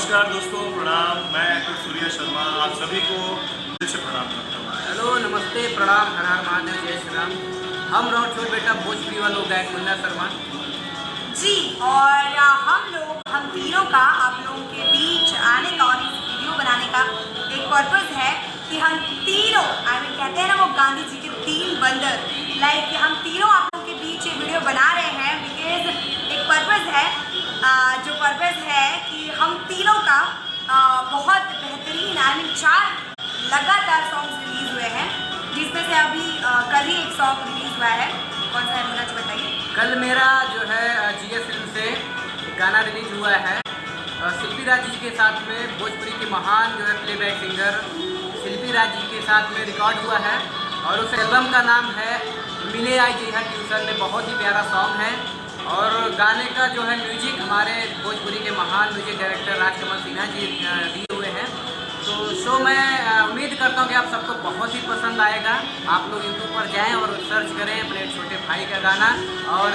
नमस्कार दोस्तों, प्रणाम। मैं सूर्या शर्मा आप सभी को दिल से प्रणाम करता हूँ। हेलो, नमस्ते, प्रणाम, हर हर महादेव, जय श्री राम। हम रहो छोट बेटा भोजपुरी वालों गायक मुन्ना शर्मा जी। और हम तीनों का आप लोगों के बीच आने का और इस वीडियो बनाने का एक पर्पज़ है कि हम तीनों कहते हैं ना वो गांधी जी के तीन बंदर, लाइक हम तीनों आप लोगों के बीच ये वीडियो बना रहे हैं बिकॉज एक पर्पज़ है, जो पर्पज़ है कि हम तीनों का बहुत बेहतरीन 4 लगातार सॉन्ग्स रिलीज़ हुए हैं, जिसमें से अभी कल ही एक सॉन्ग रिलीज़ हुआ है। कौन सा है मुन्ना जी बताइए। कल मेरा जो है जीएस फिल्म से गाना रिलीज हुआ है शिल्पी राज जी के साथ में। भोजपुरी के महान जो है प्लेबैक सिंगर शिल्पी राज जी के साथ में रिकॉर्ड हुआ है और उस एल्बम का नाम है मिले आई जी है ट्यूशन में। बहुत ही प्यारा सॉन्ग है और गाने का जो है म्यूजिक हमारे भोजपुरी के महान म्यूजिक डायरेक्टर राजकमल सिन्हा जी दिए हुए हैं। तो शो मैं उम्मीद करता हूँ कि आप सबको बहुत ही पसंद आएगा। आप लोग यूट्यूब पर जाएं और सर्च करें अपने छोटे भाई का गाना। और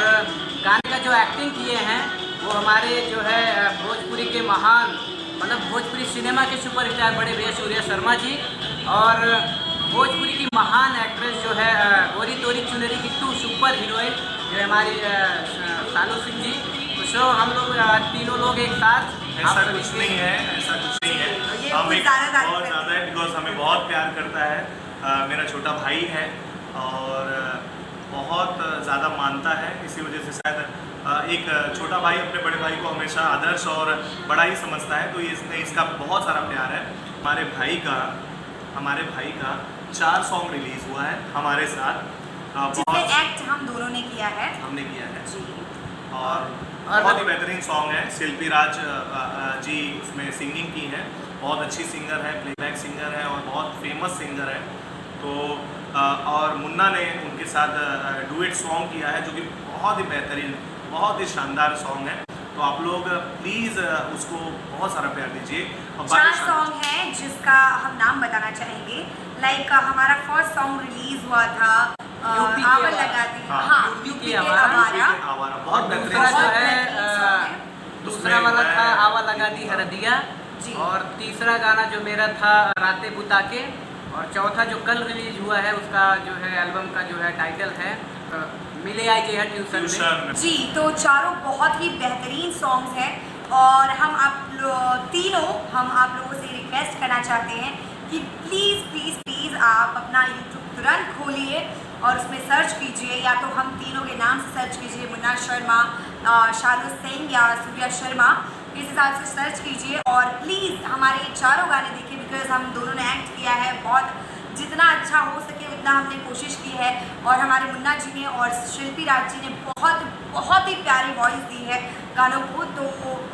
गाने का जो एक्टिंग किए हैं वो हमारे जो है भोजपुरी के महान भोजपुरी सिनेमा के सुपरस्टार बड़े भैया सूर्या शर्मा जी और भोजपुरी की महान एक्ट्रेस जो है गोरी तोरी चुनरी की 2 सुपर हीरोइन जो है हमारी सानू सिंह जी। तो शो हम लोग तीनों लोग एक साथ। ऐसा कुछ नहीं है, ऐसा कुछ नहीं है। हम एक बहुत ज़्यादा है बिकॉज हमें बहुत प्यार करता है। मेरा छोटा भाई है और बहुत ज़्यादा मानता है, इसी वजह से शायद एक छोटा भाई अपने बड़े भाई को हमेशा आदर्श और बड़ा ही समझता है। तो ये इसका बहुत सारा प्यार है। हमारे भाई का 4 सॉन्ग रिलीज़ हुआ है हमारे साथ, जिसमें एक्ट हम दोनों ने किया है। हमने किया है जी। और बहुत ही बेहतरीन सॉन्ग है। शिल्पी राज जी उसमें सिंगिंग की है। बहुत अच्छी सिंगर है, प्लेबैक सिंगर है और बहुत फेमस सिंगर है। तो और मुन्ना ने उनके साथ डुएट सॉन्ग किया है जो कि बहुत ही बेहतरीन, बहुत ही शानदार सॉन्ग है। तो आप लोग प्लीज़ उसको बहुत सारा प्यार दीजिए। 4 सॉन्ग है जिसका हम नाम बताना चाहेंगे। लाइक हमारा फर्स्ट सॉन्ग रिलीज हुआ था आवा लगा दी। हाँ, यूपी के आवारा। बहुत बेहतरीन दूसरा जो है। दूसरा वाला था आवा लगा दी हरदिया जी। और तीसरा गाना जो मेरा था राते बुता के और चौथा जो कल रिलीज हुआ है उसका जो है एल्बम का जो है टाइटल है मिले आई जी है ट्यूशन। जी। तो चारों बहुत ही बेहतरीन सॉन्ग्स हैं और हम आप लोगों से रिक्वेस्ट करना चाहते हैं कि प्लीज़ आप अपना यूट्यूब तुरंत खोलिए और उसमें सर्च कीजिए, या तो हम तीनों के नाम से सर्च कीजिए, मुन्ना शर्मा, शालू सिंह या सूर्या शर्मा, इस हिसाब से सर्च कीजिए और प्लीज़ हमारे 4 गाने देखिए बिकॉज हम दोनों ने एक्ट किया है। बहुत जितना अच्छा हो सके उतना हमने कोशिश की है और हमारे मुन्ना जी ने और शिल्पी राज जी ने बहुत ही प्यारी वॉइस दी है गानों को। तो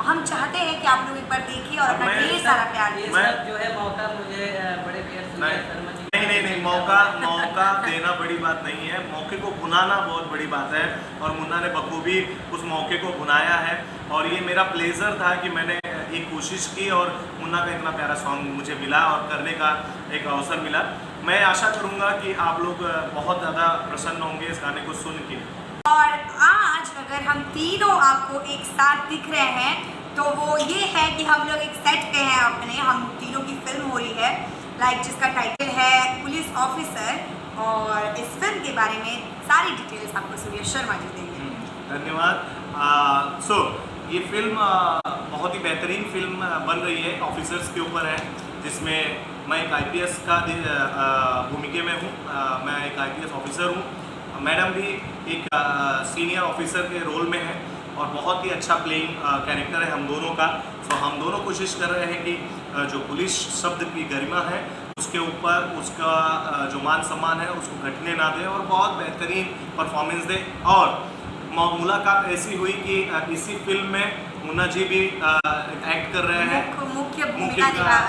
हम चाहते हैं कि आप लोग एक बार देखिए और अपना ढेर सारा प्यार दीजिए। मैं जो है मौका मुझे बड़े भैया सूर्या शर्मा जी नहीं, मौका देना बड़ी बात नहीं है, मौके को भुनाना बहुत बड़ी बात है और मुन्ना ने बखूबी उस मौके को भुनाया है। और ये मेरा प्लेजर था कि मैंने एक कोशिश की और मुन्ना का इतना प्यारा सॉन्ग मुझे मिला और करने का एक अवसर मिला। मैं आशा करूँगा कि आप लोग बहुत ज़्यादा प्रसन्न होंगे इस गाने को सुन के। और आज अगर हम तीनों आपको एक साथ दिख रहे हैं तो वो ये है कि हम लोग एक सेट पे हैं अपने, हम तीनों की फिल्म हो रही है लाइक जिसका टाइटल है पुलिस ऑफिसर। और इस फिल्म के बारे में सारी डिटेल्स आपको सूर्या शर्मा जी देंगे। धन्यवाद। सो ये फिल्म बहुत ही बेहतरीन फिल्म बन रही है, ऑफिसर्स के ऊपर है, जिसमें मैं एक IPS का भूमिका में हूँ। मैं एक IPS ऑफिसर हूँ। मैडम भी एक सीनियर ऑफिसर के रोल में है और बहुत ही अच्छा प्लेइंग कैरेक्टर है हम दोनों का। तो हम दोनों कोशिश कर रहे हैं कि जो पुलिस शब्द की गरिमा है उसके ऊपर उसका जो मान सम्मान है उसको घटने ना दे और बहुत बेहतरीन परफॉर्मेंस दे। और मुलाकात ऐसी हुई कि इसी फिल्म में मुन्ना जी भी एक्ट कर रहे हैं, मुख्य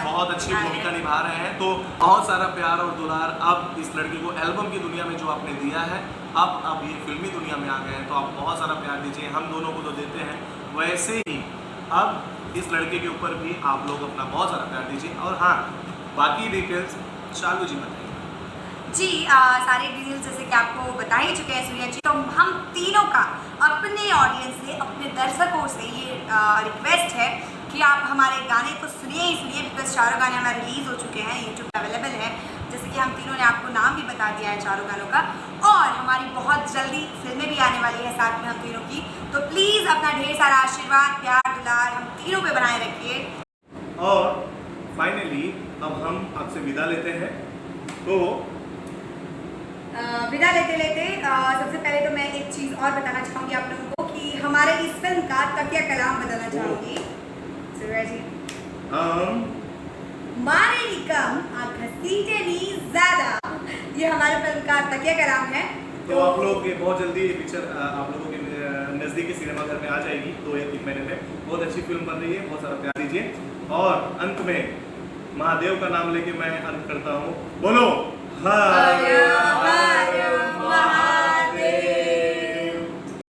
बहुत अच्छी भूमिका निभा रहे हैं। तो बहुत सारा प्यार और दुलार अब इस लड़के को एल्बम की दुनिया में जो आपने दिया है, अब ये फिल्मी दुनिया में आ गए हैं, तो आप बहुत सारा प्यार दीजिए। हम दोनों को तो देते हैं, वैसे ही अब इस लड़के के ऊपर भी आप लोग अपना बहुत सारा प्यार दीजिए। और हाँ, बाकी डिटेल्स शालू जी बताइए। जी। सारे डिटेल्स जैसे कि आपको बता ही चुके हैं सूर्या जी। तो हम तीनों का अपने ऑडियंस से, अपने दर्शकों से ये रिक्वेस्ट है कि आप हमारे गाने तो सुनिए ही सुनिए, बिकॉज चारों गाने हमारे रिलीज़ हो चुके हैं, यूट्यूब पे अवेलेबल है। जैसे कि हम तीनों ने आपको नाम भी बता दिया है चारों गानों का, और हमारी बहुत जल्दी फिल्में भी आने वाली है साथ में हम तीनों की। तो प्लीज़ अपना ढेर सारा आशीर्वाद, प्यार, दुलार हम तीनों पे बनाए रखिए। और फाइनली अब हम आपसे विदा लेते हैं। तो विदा लेते लेते सबसे पहले तो मैं एक चीज़ और बताना चाहूँगी आप लोगों को कि हमारे इस फिल्म का तकिया कलाम बताना चाहूँगी। जी हम माने नी कम घसीटे नी ज़्यादा, ये हमारे फिल्म का तकिया कलाम है। तो आप लोग ये बहुत जल्दी ये पिक्चर आप लोगों के नज़दीकी सिनेमाघर में आ जाएगी 2 या 3 महीने में। बहुत अच्छी फिल्म बन रही है, बहुत सारा प्यार दीजिए। और अंत में महादेव का नाम लेके मैं अंत करता हूँ। बोलो हर हर